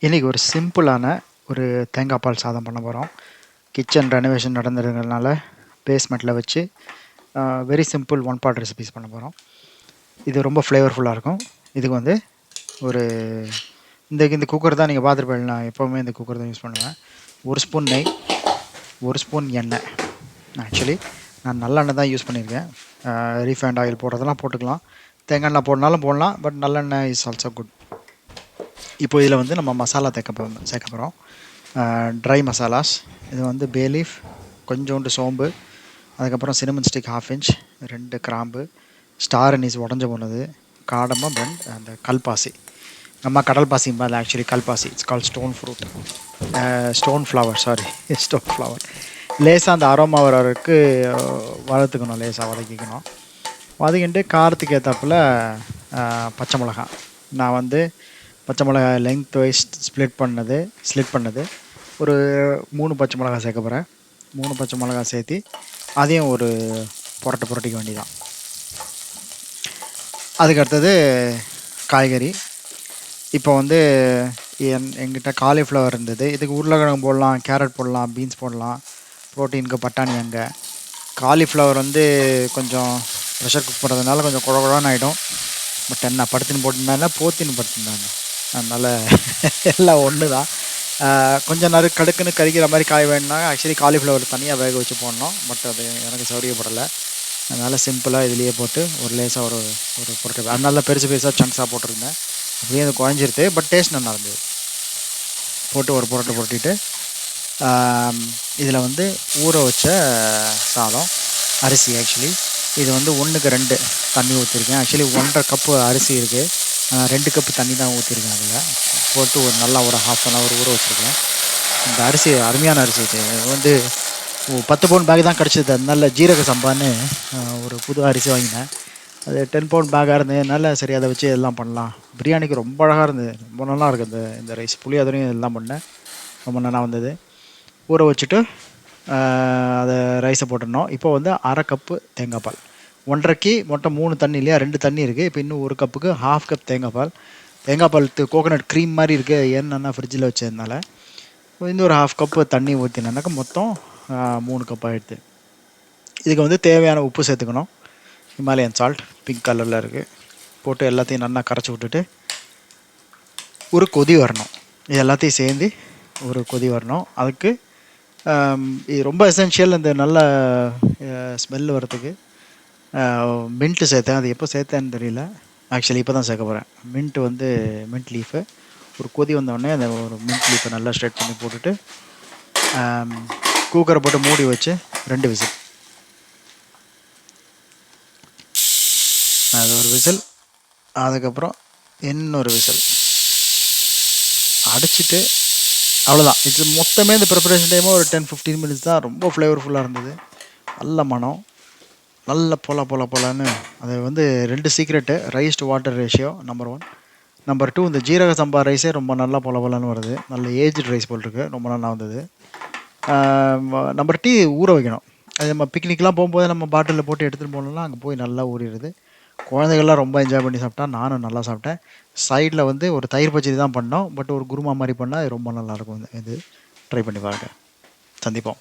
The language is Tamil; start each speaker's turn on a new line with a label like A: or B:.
A: இன்றைக்கி ஒரு சிம்பிளான ஒரு தேங்காய் பால் சாதம் பண்ண போகிறோம். கிச்சன் ரெனோவேஷன் நடந்துருக்கிறதுனால பேஸ்மெண்ட்டில் வச்சு very simple one pot recipes பண்ண போகிறோம். இது ரொம்ப ஃப்ளேவர்ஃபுல்லாக இருக்கும். இதுக்கு வந்து ஒரு இந்த குக்கர் தான் நீங்கள் பார்த்துருப்பீங்க. நான் எப்போவுமே இந்த குக்கர் தான் யூஸ் பண்ணுவேன். 1 ஸ்பூன் நெய், 1 ஸ்பூன் எண்ணெய். ஆக்சுவலி நான் நல்லெண்ணெய் தான் யூஸ் பண்ணியிருக்கேன். ரீஃபைண்ட் ஆயில் போடுறதெல்லாம் போட்டுக்கலாம், தேங்காய் எண்ணெய் போடனாலும் போடலாம், பட் நல்லெண்ணெய் இஸ் ஆல்சோ குட். இப்போ இதில் வந்து நம்ம மசாலா சேர்க்க போகிறோம். ட்ரை மசாலாஸ். இது வந்து பே லீஃப், கொஞ்சோண்டு சோம்பு, அதுக்கப்புறம் சினமன் ஸ்டிக் 1/2 இன்ச், 2 கிராம்பு, ஸ்டார் அனீஸ் உடஞ்ச போனது, காடமம், அந்த கல்பாசி. நம்ம கடல் பாசி மேலே ஆக்சுவலி கல்பாசி, it's call stone fruit, stone flower, sorry stone flower. லேசாக அந்த அரோமா வரக்கு வளர்த்துக்கணும், லேசாக வதக்கிக்கணும். வதக்கிட்டு காரத்துக்கு ஏற்றாப்புல பச்சை மிளகாய். நான் வந்து பச்சை மிளகாய் லெங்த் வைஸ் ஸ்லிட் பண்ணது ஒரு 3 பச்சை மிளகாய் சேர்க்க போகிறேன். 3 பச்சை மிளகாய் சேர்த்து அதையும் ஒரு புரட்டிக்க வேண்டியதான். அதுக்கடுத்தது காய்கறி. இப்போ வந்து எங்கிட்ட காலிஃப்ளவர் இருந்தது. இதுக்கு உருளைக்கிழங்கு போடலாம், கேரட் போடலாம், பீன்ஸ் போடலாம், ப்ரோட்டீனுக்கு பட்டாணி. அங்கே காலிஃப்ளவர் வந்து கொஞ்சம் ப்ரெஷர் குக் பண்ணுறதுனால கொஞ்சம் குழகுழான்னு ஆகிடும். பட் என்ன படுத்துன்னு போட்டிருந்தாங்க, போத்தின்னு படுத்திருந்தாங்க, அதனால் எல்லாம் ஒன்று தான். கொஞ்சம் கடுக்குன்னு கறிக்கிற மாதிரி காய் வேணும்னா ஆக்சுவலி காலிஃப்ளவர் தனியாக வேக வச்சு போடணும். பட் அது எனக்கு சௌரியப்படலை. அதனால் சிம்பிளாக இதுலேயே போட்டு ஒரு லேசாக ஒரு பொருட்கள் அதனால பெருசு பெருசாக சங்க்ஸாக போட்டிருந்தேன். அப்படியே அது குழஞ்சிருது, பட் டேஸ்ட் நல்லா இருந்தது. போட்டு ஒரு புரட்டிட்டு இதில் வந்து ஊற வச்ச சாதம், அரிசி. ஆக்சுவலி இது வந்து 1க்கு 2 தண்ணி ஊற்றிருக்கேன். ஆக்சுவலி 1.5 கப்பு அரிசி இருக்குது, 2 கப்பு தண்ணி தான் ஊற்றிருக்கேன். அதில் போட்டு ஒரு நல்லா ஒரு 1/2 அன் ஹவர் ஊற வச்சுருக்கேன். இந்த அரிசி அருமையான அரிசி. இது வந்து 10 பவுண்ட் பேக் தான் கிடச்சிது. அதனால ஜீரக சம்பான்னு ஒரு புது அரிசி வாங்கினேன். அது 10 பவுண்ட் பேக்காக இருந்ததுனால சரி அதை வச்சு எல்லாம் பண்ணலாம். பிரியாணிக்கு ரொம்ப அழகாக இருந்தது, ரொம்ப நல்லா இருக்குது இந்த ரைஸ். புளியோதரையும் எல்லாம் பண்ணேன், ரொம்ப நல்லா வந்தது. ஊற வச்சுட்டு அதை ரைஸை போட்டுடணும். இப்போ வந்து 1/2 கப்பு தேங்காய் பால். 1.5க்கு மொத்தம் 3 தண்ணி இல்லையா, 2 தண்ணி இருக்குது. இப்போ இன்னும் 1 கப்புக்கு 1/2 கப் தேங்காய் பால் கோகோனட் க்ரீம் மாதிரி இருக்குது. ஏன்னா ஃப்ரிட்ஜில் வச்சதுனால இந்த ஒரு 1/2 கப்பு தண்ணி ஊற்றினாக்கா மொத்தம் 3 கப் ஆகிடுது. இதுக்கு வந்து தேவையான உப்பு சேர்த்துக்கணும். ஹிமாலயன் சால்ட் பிங்க் கலரில் இருக்குது. போட்டு எல்லாத்தையும் நல்லா கரைச்சி விட்டுட்டு ஒரு கொதி வரணும். இது எல்லாத்தையும் சேர்ந்து ஒரு கொதி வரணும். அதுக்கு இது ரொம்ப எசென்ஷியல். இந்த நல்ல ஸ்மெல் வரத்துக்கு மின்ட்டு சேர்த்தேன். அது எப்போ சேர்த்தேன்னு தெரியல, ஆக்சுவலி இப்போ தான் சேர்க்க போகிறேன். மின்ட் லீஃபு ஒரு கொதி வந்தோடனே அந்த ஒரு மின்ட் லீஃபை நல்லா ஸ்ட்ரெட் பண்ணி போட்டுட்டு குக்கரை போட்டு மூடி வச்சு 2 விசில். அது ஒரு விசில், அதுக்கப்புறம் இன்னொரு விசில் அடிச்சுட்டு அவ்வளோதான். இது மொத்தமே இந்த ப்ரிப்பரேஷன் டைமும் ஒரு 10-15 மினிட்ஸ் தான். ரொம்ப ஃப்ளேவர்ஃபுல்லாக இருந்தது, நல்ல மனம், நல்ல போலான்னு. அது வந்து 2 secret. Rice to water ratio number 1. Number 2, இந்த ஜீரக சம்பா ரைஸே ரொம்ப நல்லா போலான்னு வருது. நல்ல ஏஜ்டு ரைஸ் போல் இருக்குது, ரொம்ப நல்லா வந்தது. நம்பர் 2, ஊற வைக்கணும். அது நம்ம பிக்னிக்லாம் போகும்போது நம்ம பாட்டிலில் போட்டு எடுத்துகிட்டு போனோம்னா அங்கே போய் நல்லா ஊறிடுது. குழந்தைகள்லாம் ரொம்ப என்ஜாய் பண்ணி சாப்பிட்டா, நானும் நல்லா சாப்பிட்டேன். சைடில் வந்து ஒரு தயிர் பச்சடி தான் பண்ணோம், பட் ஒரு குருமா மாதிரி பண்ணால் அது ரொம்ப நல்லாயிருக்கும். இது ட்ரை பண்ணி பாருங்கள். சந்திப்போம்.